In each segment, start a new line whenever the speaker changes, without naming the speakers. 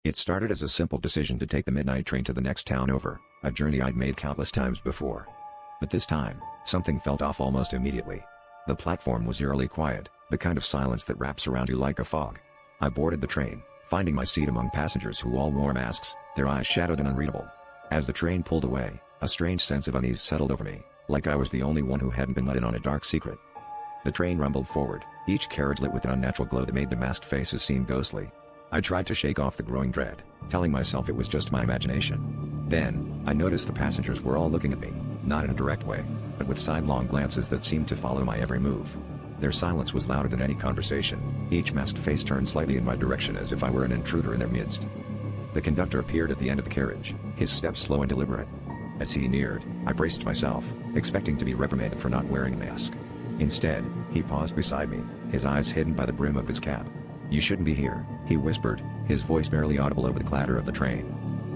It started as a simple decision to take the midnight train to the next town over, a journey I'd made countless times before. But this time, something felt off almost immediately. The platform was eerily quiet, the kind of silence that wraps around you like a fog. I boarded the train, finding my seat among passengers who all wore masks, their eyes shadowed and unreadable. As the train pulled away, a strange sense of unease settled over me, like I was the only one who hadn't been let in on a dark secret. The train rumbled forward, each carriage lit with an unnatural glow that made the masked faces seem ghostly. I tried to shake off the growing dread, telling myself it was just my imagination. Then, I noticed the passengers were all looking at me, not in a direct way, but with sidelong glances that seemed to follow my every move. Their silence was louder than any conversation, each masked face turned slightly in my direction as if I were an intruder in their midst. The conductor appeared at the end of the carriage, his steps slow and deliberate. As he neared, I braced myself, expecting to be reprimanded for not wearing a mask. Instead, he paused beside me, his eyes hidden by the brim of his cap. "You shouldn't be here," he whispered, his voice barely audible over the clatter of the train.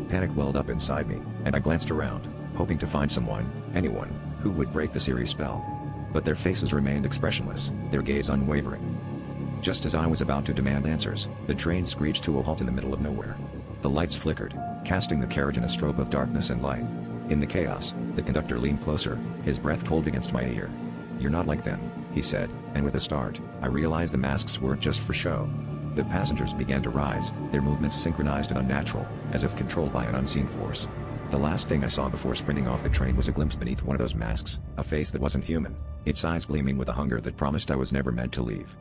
Panic welled up inside me, and I glanced around, hoping to find anyone, who would break the eerie spell. But their faces remained expressionless, their gaze unwavering. Just as I was about to demand answers, the train screeched to a halt in the middle of nowhere. The lights flickered, casting the carriage in a strobe of darkness and light. In the chaos, the conductor leaned closer, his breath cold against my ear. "You're not like them," he said, and with a start, I realized the masks weren't just for show. The passengers began to rise, their movements synchronized and unnatural, as if controlled by an unseen force. The last thing I saw before sprinting off the train was a glimpse beneath one of those masks, a face that wasn't human, its eyes gleaming with a hunger that promised I was never meant to leave.